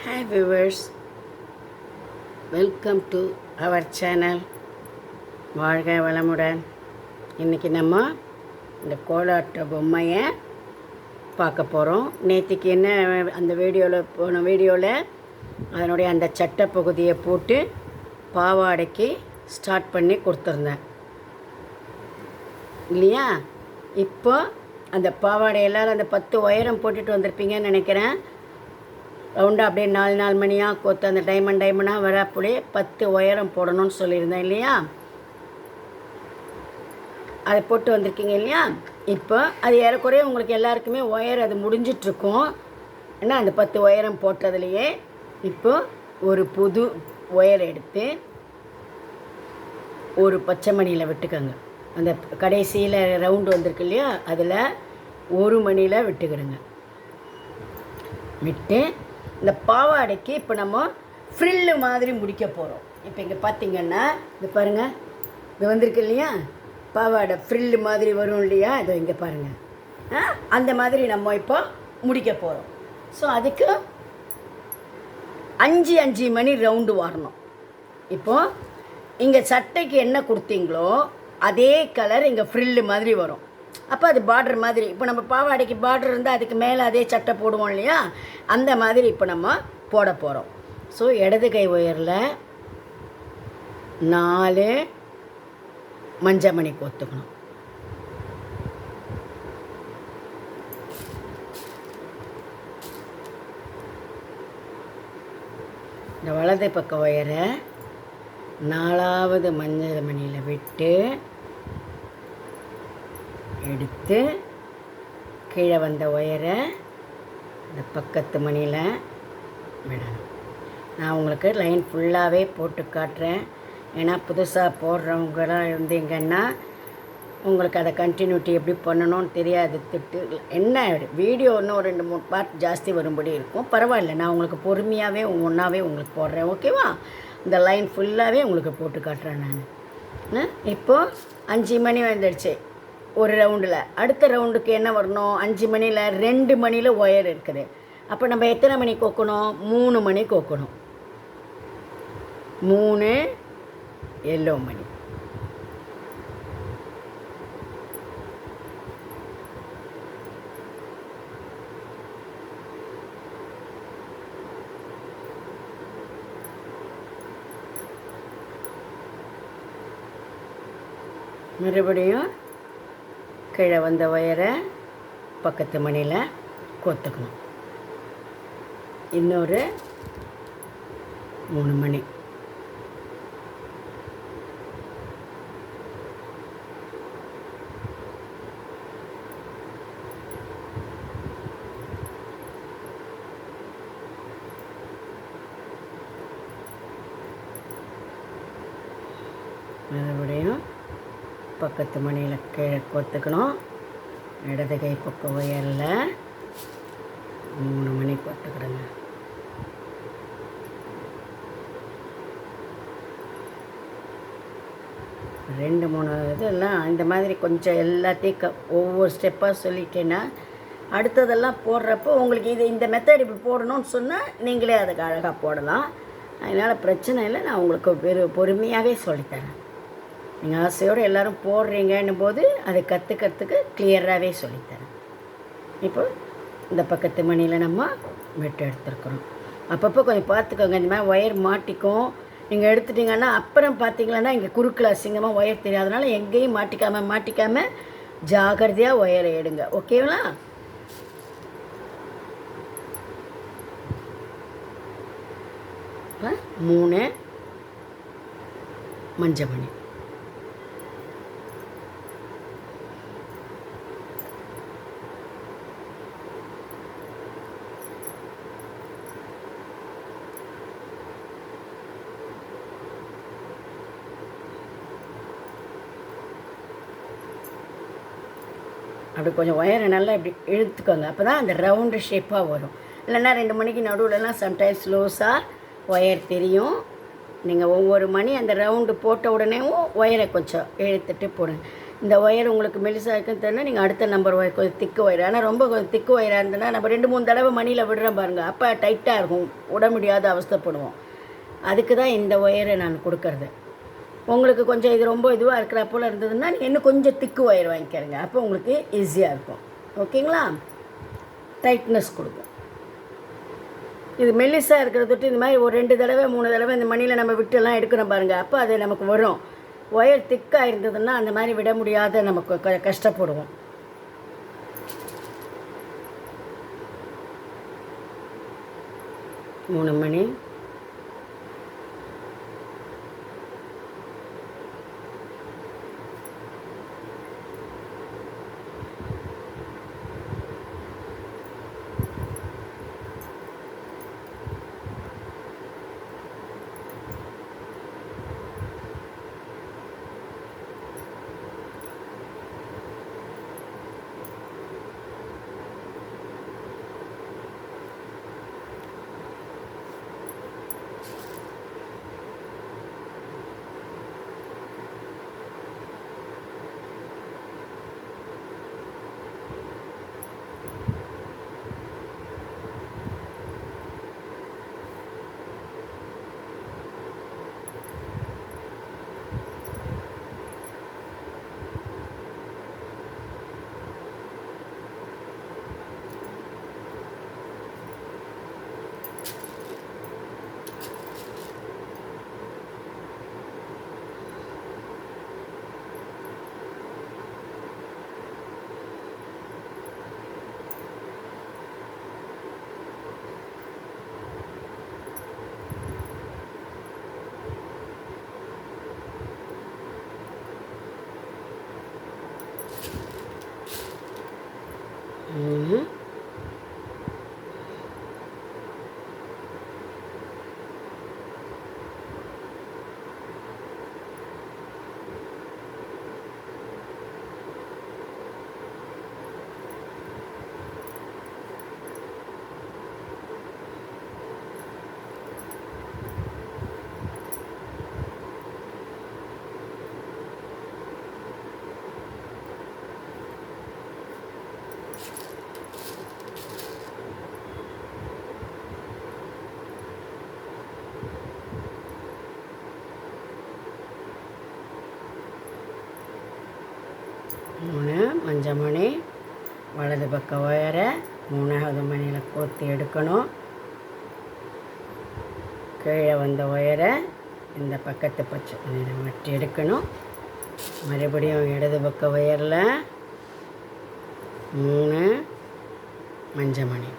Hi viewers, welcome to our channel. வாழ்க வளமுடன். இன்றைக்கி நம்ம இந்த கோலாட்ட பொம்மையை பார்க்க போகிறோம். நேற்றுக்கு என்ன அந்த போன வீடியோவில் அதனுடைய அந்த சட்டை பகுதியை போட்டு பாவாடைக்கு ஸ்டார்ட் பண்ணி கொடுத்துருந்தேன் இல்லையா? இப்போ அந்த பாவாடை எல்லாரும் அந்த 10 உயரம் போட்டுட்டு வந்திருப்பீங்கன்னு நினைக்கிறேன். ரவுண்டாக அப்படியே 4 மணியாக கொத்து அந்த டைமண்டாக வர அப்படியே 10 உயரம் போடணும்னு சொல்லியிருந்தேன் இல்லையா? அதை போட்டு வந்திருக்கீங்க இல்லையா? இப்போ அது ஏறக்குறைய உங்களுக்கு எல்லாருக்குமே ஒயர் அது முடிஞ்சிட்ருக்கும். ஏன்னா அந்த 10 உயரம் போட்டதுலையே இப்போ ஒரு புது ஒயர் எடுத்து ஒரு பச்சை மணியில் விட்டுக்கோங்க. அந்த கடைசியில் ரவுண்டு வந்திருக்கு இல்லையா? அதில் 1 மணியில் விட்டுக்கிடுங்க. விட்டு இந்த பாவாடைக்கு இப்போ நம்ம ஃப்ரில்லு மாதிரி முடிக்க போகிறோம். இப்போ இங்கே பார்த்திங்கன்னா இது பாருங்கள், இது வந்திருக்கு இல்லையா? பாவாடை ஃப்ரில்லு மாதிரி வரும் இல்லையா? இதோ இங்கே பாருங்கள், அந்த மாதிரி நம்ம இப்போ முடிக்க போகிறோம். ஸோ அதுக்கு 5 மணி ரவுண்டு வரணும். இப்போது இங்கே சட்டைக்கு என்ன கொடுத்தீங்களோ அதே கலர் இங்கே ஃப்ரில்லு மாதிரி வரும். அப்போ அது பார்டர் மாதிரி, இப்போ நம்ம பாவாடைக்கு பார்டர் இருந்தால் அதுக்கு மேலே அதே சட்டை போடுவோம் இல்லையா? அந்த மாதிரி இப்போ நம்ம போட போகிறோம். ஸோ இடது கை ஒயரில் 4 மஞ்சள் மணி கோத்துக்கணும். இந்த வலது பக்க ஒயரை 4வது மஞ்சள் மணியில் விட்டு எடுத்து கீழே வந்த ஒயரை இந்த பக்கத்து மணியில் விடணும். நான் உங்களுக்கு லைன் ஃபுல்லாகவே போட்டு காட்டுறேன். ஏன்னா புதுசாக போடுறவங்களாம் இருந்தீங்கன்னா உங்களுக்கு அதை கண்டினியூட்டி எப்படி பண்ணணும்னு தெரியாது. என்ன வீடியோ இன்னும் 2-3 பார்ட் ஜாஸ்தி வரும்படி இருக்கும். பரவாயில்ல, நான் உங்களுக்கு பொறுமையாகவே ஒன்றாவே உங்களுக்கு போடுறேன். ஓகேவா? இந்த லைன் ஃபுல்லாகவே உங்களுக்கு போட்டு காட்டுறேன் நான். இப்போது 5 மணி வந்துடுச்சு ஒரு ரவுண்டில். அடுத்த ரவுண்டுக்கு என்ன வரணும்? 5 மணியில் 2 மணியில் ஒயர் இருக்குது. அப்போ நம்ம எத்தனை மணி கோக்கணும்? 3 மணி கோக்கணும். 3 எல்லோ மணி. மறுபடியும் கீழே வந்த ஒயரை பக்கத்து மணியில் கோத்துக்கணும். இன்னொரு 3 மணி. மறுபடியும் பக்கத்து மணியில் கீழே கோத்துக்கணும். இடது கை பக்க ஒயரில் 3 மணி கோத்துக்கிடுங்க. ரெண்டு 3 இதெல்லாம் இந்த மாதிரி கொஞ்சம் எல்லாத்தையும் ஒவ்வொரு ஸ்டெப்பாக சொல்லிட்டேன்னா அடுத்ததெல்லாம் போடுறப்போ உங்களுக்கு இது இந்த மெத்தட் இப்படி போடணும்னு சொன்னால் நீங்களே அதுக்கு அழகாக போடலாம். அதனால் பிரச்சனை இல்லை. நான் உங்களுக்கு பொறுமையாகவே சொல்லித்தரேன். நீங்கள் ஆசையோடு எல்லோரும் போடுறீங்கன்னும் போது அதை கற்றுக்கிறதுக்கு கிளியராகவே சொல்லித்தரேன். இப்போ இந்த பக்கத்து மணியில் நம்ம விட்டு எடுத்துருக்குறோம். அப்பப்போ கொஞ்சம் பார்த்துக்கோங்க, இந்த மாதிரி ஒயர் மாட்டிக்கும். நீங்கள் எடுத்துட்டிங்கன்னா அப்புறம் பார்த்தீங்களன்னா இங்கே குறுக்கில் அசிங்கமாக ஒயர் தெரியாதனால எங்கேயும் மாட்டிக்காமல் ஜாகிரதையாக ஒயரை எடுங்க. ஓகேங்களா? இப்போ 3 மஞ்சள் மணி. அப்படி கொஞ்சம் ஒயரை நல்லா இப்படி இழுத்துக்கோங்க. அப்போ தான் அந்த ரவுண்டு ஷேப்பாக வரும். இல்லைன்னா 2 மணிக்கு நடுவில்லாம் சம்டைம்ஸ் லூஸாக ஒயர் தெரியும். நீங்கள் ஒவ்வொரு மணி அந்த ரவுண்டு போட்ட உடனேவும் ஒயரை கொஞ்சம் இழுத்துட்டு போடுங்க. இந்த ஒயர் உங்களுக்கு மெலிசாக இருக்குன்னு தெரினா நீங்கள் அடுத்த நம்பர் ஒயர் கொஞ்சம் திக்கு ஒயர். ஆனால் ரொம்ப கொஞ்சம் திக்கு ஒயராக இருந்ததுன்னா நம்ம 2-3 தடவை மணியில் விடுறோம் பாருங்கள், அப்போ டைட்டாக இருக்கும், விட முடியாத அவஸ்தைப்படுவோம். அதுக்கு தான் இந்த ஒயரை நான் கொடுக்கறது. உங்களுக்கு கொஞ்சம் இது ரொம்ப இதுவாக இருக்கிற போல் இருந்ததுன்னா நீங்கள் இன்னும் கொஞ்சம் திக்கு ஒயர் வாங்கிக்கிறங்க, அப்போ உங்களுக்கு ஈஸியாக இருக்கும். ஓகேங்களா? டைட்னஸ் கொடுக்கும். இது மெல்லிஸாக இருக்கிறத தொட்டு இந்த மாதிரி ஒரு 2 தடவை 3 தடவை இந்த மணியில் நம்ம விட்டுலாம் எடுக்கிறோம் பாருங்கள், அப்போ அது நமக்கு வரும். ஒயர் திக்காக இருந்ததுன்னா அந்த மாதிரி விட முடியாத நமக்கு கஷ்டப்படுவோம். மூணு மணி மஞ்சள் மணி வலது பக்க ஒயரை 3வது மணியில் கோர்த்து எடுக்கணும். கீழே வந்த ஒயரை இந்த பக்கத்து பச்சை மணியில் மாட்டி எடுக்கணும். மறுபடியும் இடது பக்க ஒயரில் 3 மஞ்சள் மணி.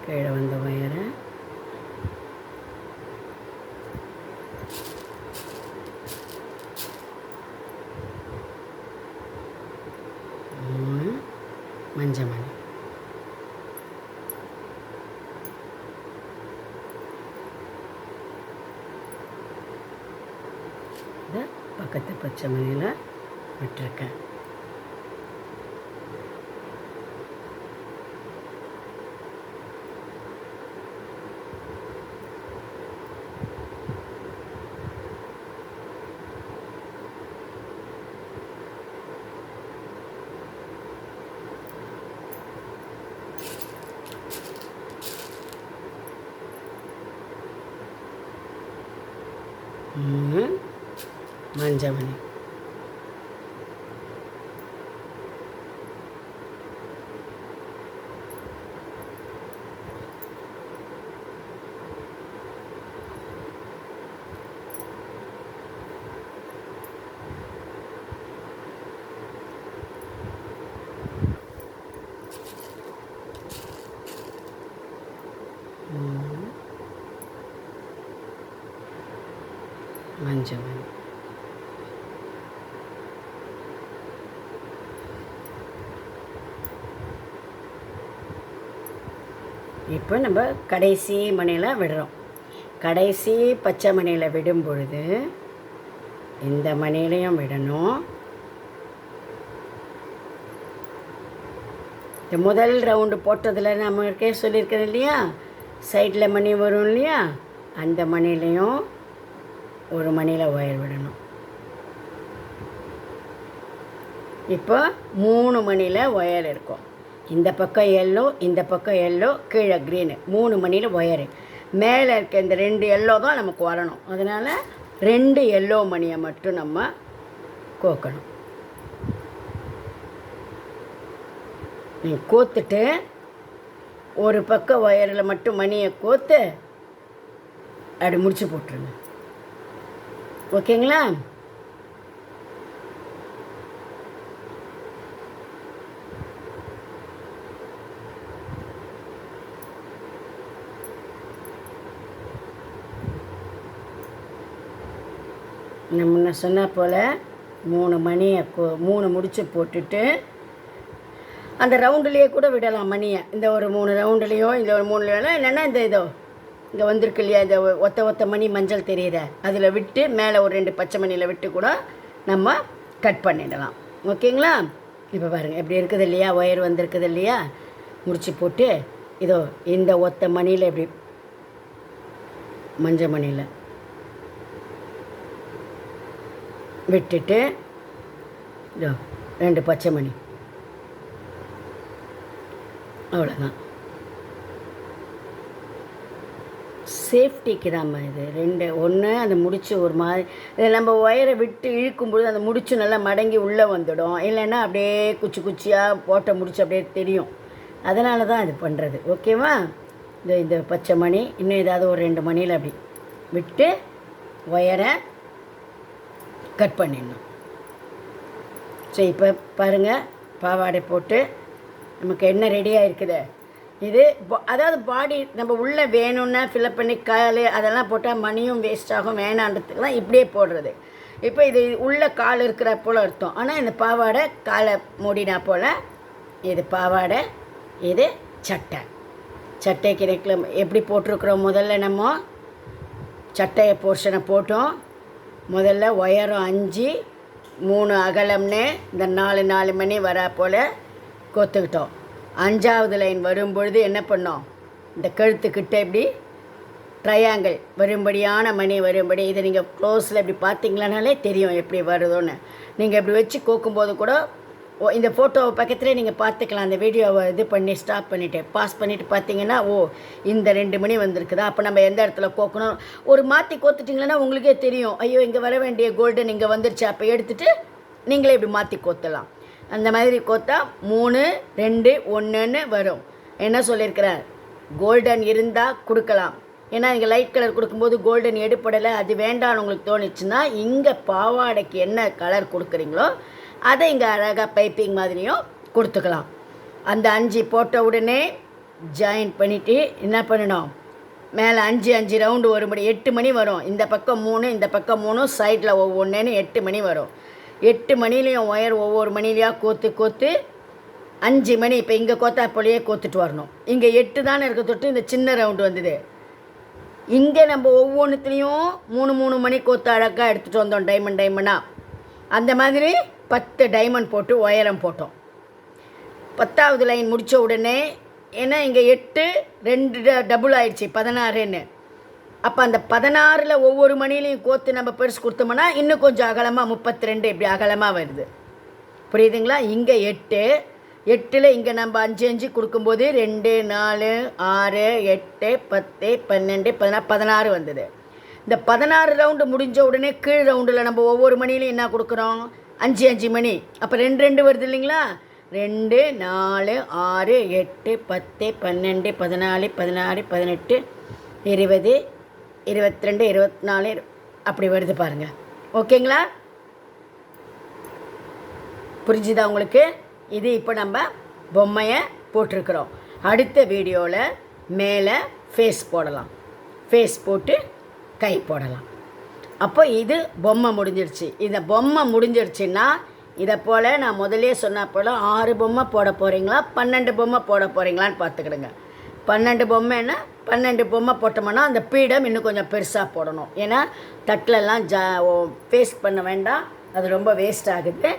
கீழே வந்த ஒயரை மஞ்சள் மணி. இதை பக்கத்து பச்சை மணியில் விட்டுருக்கேன். மஞ்சள் மணி. மஞ்சள் மணி. இப்போ நம்ம கடைசி மணியில் விடுறோம். கடைசி பச்சை மணியில் விடும் பொழுது இந்த மணிலையும் விடணும். இந்த முதல் ரவுண்டு போட்டதில் நம்மளுக்கே சொல்லியிருக்கேன் இல்லையா, சைடில் மணி வரும் இல்லையா, அந்த மணிலையும் ஒரு மணியில் ஒயர் விடணும். இப்போ 3 மணியில் ஒயர் இருக்கும். இந்த பக்கம் எல்லோ, இந்த பக்கம் எல்லோ, கீழே க்ரீனு, 3 மணியில் ஒயரு. மேலே இருக்க இந்த 2 எல்லோ தான் நமக்கு வரணும். அதனால் 2 எல்லோ மணியை மட்டும் நம்ம கோக்கணும். கோத்துட்டு ஒரு பக்கம் ஒயரில் மட்டும் மணியை கோத்து அப்படி முடிச்சு போட்டுருங்க. ஓகேங்களா? நான் முன்ன சொன்ன போல் 3 மணியை 3 முடிச்சு போட்டுட்டு அந்த ரவுண்டுலேயே கூட விடலாம் மணியை. இந்த ஒரு 3 ரவுண்டுலேயோ இந்த ஒரு 3 இல்லைன்னா இந்த இதோ இங்கே வந்திருக்கு இல்லையா, இந்த ஒத்த மணி மஞ்சள் தெரியுத, அதில் விட்டு மேலே ஒரு 2 பச்சை மணியில் விட்டு கூட நம்ம கட் பண்ணிடலாம். ஓகேங்களா? இப்போ பாருங்கள் எப்படி இருக்குது இல்லையா, ஒயர் வந்திருக்குது இல்லையா. முடிச்சு போட்டு இதோ இந்த ஒத்த மணியில் எப்படி மஞ்சள் மணியில் விட்டுட்டு இதோ 2 பச்சை மணி, அவ்வளோதான். சேஃப்டிக்கு தான் இது 2 1 அந்த முடிச்சு ஒரு மாதிரி இதில் நம்ம ஒயரை விட்டு இழுக்கும்பொழுது அந்த முடிச்சு நல்லா மடங்கி உள்ளே வந்துடும். இல்லைன்னா அப்படியே குச்சியாக போட்ட முடிச்சு அப்படியே தெரியும். அதனால தான் இது பண்ணுறது. ஓகேவா? இந்த பச்சை மணி இன்னும் ஏதாவது ஒரு 2 மணியில் அப்படி விட்டு ஒயரை கட் பண்ணிடணும். சரி, இப்போ பாருங்கள், பாவாடை போட்டு நமக்கு என்ன ரெடியாக இருக்குது. இது அதாவது பாடி நம்ம உள்ளே வேணும்னா ஃபில்அப் பண்ணி கால் அதெல்லாம் போட்டால் மணியும் வேஸ்ட் ஆகும், வேணான்றதுக்கு தான் இப்படியே போடுறது. இப்போ இது உள்ள கால் இருக்கிற போல் அர்த்தம். ஆனால் இந்த பாவாடை காலை மூடினா போல் இது பாவாடை, இது சட்டைக்கு நெக்கில் எப்படி போட்டிருக்கிறோம். முதல்ல நம்ம சட்டையை போர்ஷனை போட்டோம். முதல்ல ஒயரம் 5 3 அகலம்னு இந்த 4 மணி வரா போல் கோத்துக்கிட்டோம். 5ஆவது லைன் வரும்பொழுது என்ன பண்ணோம், இந்த கழுத்துக்கிட்ட இப்படி ட்ரையாங்கிள் வரும்படியான மணி வரும்படி, இதை நீங்கள் க்ளோஸில் இப்படி பார்த்தீங்களானாலே தெரியும் எப்படி வருதோன்னு. நீங்கள் இப்படி வச்சு கோக்கும்போது கூட இந்த ஃபோட்டோவை பக்கத்துலேயே நீங்கள் பார்த்துக்கலாம். அந்த வீடியோவை இது பண்ணி ஸ்டாப் பண்ணிவிட்டு பாஸ் பண்ணிவிட்டு பார்த்தீங்கன்னா, இந்த 2 மணி வந்திருக்குதா, அப்போ நம்ம எந்த இடத்துல கோக்கணும் ஒரு மாற்றி கோத்துட்டிங்களன்னா உங்களுக்கே தெரியும். ஐயோ, இங்கே வர வேண்டிய கோல்டன் இங்கே வந்துருச்சு, அப்போ எடுத்துகிட்டு நீங்களே இப்படி மாற்றி கோத்தலாம். அந்த மாதிரி கோத்தா 3 2 1ன்னு வரும். என்ன சொல்லியிருக்கிறேன், கோல்டன் இருந்தால் கொடுக்கலாம். ஏன்னா இங்கே லைட் கலர் கொடுக்கும்போது கோல்டன் எடுப்படலை, அது வேண்டான்னு உங்களுக்கு தோணுச்சுன்னா இங்கே பாவாடைக்கு என்ன கலர் கொடுக்குறீங்களோ அதை இங்கே அழகாக பைப்பிங் மாதிரியும் கொடுத்துக்கலாம். அந்த 5 போட்ட உடனே ஜாயின் பண்ணிவிட்டு என்ன பண்ணணும், மேலே 5 ரவுண்டு வரும்படி 8 மணி வரும். இந்த பக்கம் 3 இந்த பக்கம் 3 சைடில் ஒவ்வொன்றுன்னு 8 மணி வரும். 8 மணிலையும் ஒயர் ஒவ்வொரு மணிலையாக கோத்து 5 மணி இப்போ இங்கே கோத்தா போலேயே கோத்துட்டு வரணும். இங்கே 8 தானே இருக்க தொட்டு இந்த சின்ன ரவுண்டு வந்தது. இங்கே நம்ம ஒவ்வொன்றுத்துலேயும் 3 மணி கோத்து அழகாக எடுத்துகிட்டு வந்தோம் டைமண்டாக. அந்த மாதிரி 10 டைமண்ட் போட்டு ஒயரம் போட்டோம். 10ஆவது லைன் முடித்த உடனே ஏன்னா இங்கே 8 2 டபுள் ஆயிடுச்சு 16ன்னு. அப்போ அந்த 16ல் ஒவ்வொரு மணிலையும் கோத்து நம்ம பெருசு கொடுத்தோம்னா இன்னும் கொஞ்சம் அகலமாக 32 இப்படி அகலமாக வருது. புரியுதுங்களா? இங்கே 8ல் இங்கே நம்ம 5 கொடுக்கும்போது 2 4 6 8 10 12 16 16 வந்தது. இந்த 16 ரவுண்டு முடிஞ்ச உடனே கீழ் ரவுண்டில் நம்ம ஒவ்வொரு மணிலையும் என்ன கொடுக்குறோம், 5 மணி. அப்போ 2 வருது இல்லைங்களா, 2 4 6 8 10 12 14 16 18 20 22 24 அப்படி வருது பாருங்கள். ஓகேங்களா? புரிஞ்சுதா உங்களுக்கு? இது இப்போ நம்ம பொம்மையை போட்டிருக்கிறோம். அடுத்த வீடியோவில் மேலே ஃபேஸ் போடலாம், ஃபேஸ் போட்டு கை போடலாம். அப்போ இது பொம்மை முடிஞ்சிடுச்சு. இந்த பொம்மை முடிஞ்சிடுச்சுன்னா இதை போல் நான் முதலே சொன்ன போல் 6 பொம்மை போட போகிறீங்களா 12 பொம்மை போட போகிறீங்களான்னு பார்த்துக்கிடுங்க. 12 பொம்மைன்னா 12 பொம்மை போட்டோம்னா அந்த பீடம் இன்னும் கொஞ்சம் பெருசாக போடணும். ஏன்னா தட்டிலெல்லாம் வேஸ்ட் பண்ண வேண்டாம், அது ரொம்ப வேஸ்ட் ஆகுது.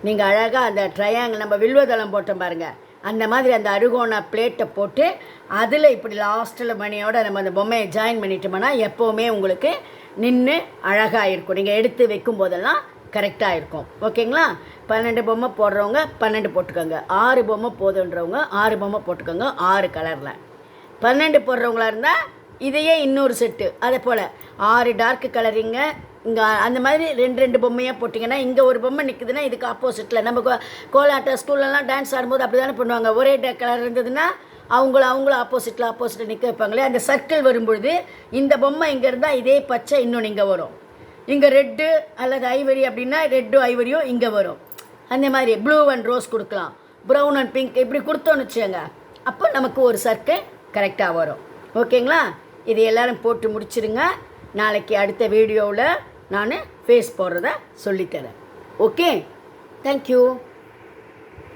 நீங்கள் அழகாக அந்த ட்ரையாங்கிள் நம்ம வில்வதளம் போட்டோம் பாருங்கள், அந்த மாதிரி அந்த அருகோண பிளேட்டை போட்டு அதில் இப்படி லாஸ்ட்டில் மணியோட நம்ம அந்த பொம்மையை ஜாயின் பண்ணிட்டோம்னா எப்போவுமே உங்களுக்கு நின்று அழகாக இருக்கும். நீங்கள் எடுத்து வைக்கும் போதெல்லாம் கரெக்டாக இருக்கும். ஓகேங்களா? 12 பொம்மை போடுறவங்க 12 போட்டுக்கோங்க. 6 பொம்மை போதுன்றவங்க 6 பொம்மை போட்டுக்கோங்க 6 கலரில். 12 போடுறவங்களா இருந்தால் இதையே இன்னொரு செட்டு. அதே போல் 6 டார்க் கலரிங்க இங்கே அந்த மாதிரி 2 பொம்மையாக போட்டிங்கன்னா இங்கே ஒரு பொம்மை நிற்குதுன்னா இதுக்கு ஆப்போசிட்டில் நம்ம கோலாட்டம் ஸ்கூல்லலாம் டான்ஸ் ஆடும்போது அப்படி தானே பண்ணுவாங்க. ஒரே கலர் இருந்ததுன்னா அவங்களும் ஆப்போசிட்டில் நிற்க வைப்பாங்களே. அந்த சர்க்கிள் வரும்பொழுது இந்த பொம்மை இங்கே இருந்தால் இதே பச்சை இன்னொன்று இங்கே வரும். இங்கே ரெட்டு அல்லது ஐவரி அப்படின்னா ரெட்டும் ஐவரியும் இங்கே வரும். அந்த மாதிரி ப்ளூ அண்ட் ரோஸ் கொடுக்கலாம், ப்ரௌன் அண்ட் பிங்க் இப்படி கொடுத்தோன்னு வச்சுக்கோங்க. அப்போ நமக்கு ஒரு சர்க்கிள் கரெக்டாக வரும். ஓகேங்களா? இது எல்லோரும் போட்டு முடிச்சிருங்க. நாளைக்கு அடுத்த வீடியோவில் நான் ஃபேஸ் போடுறத சொல்லித்தரேன். Okay, thank you.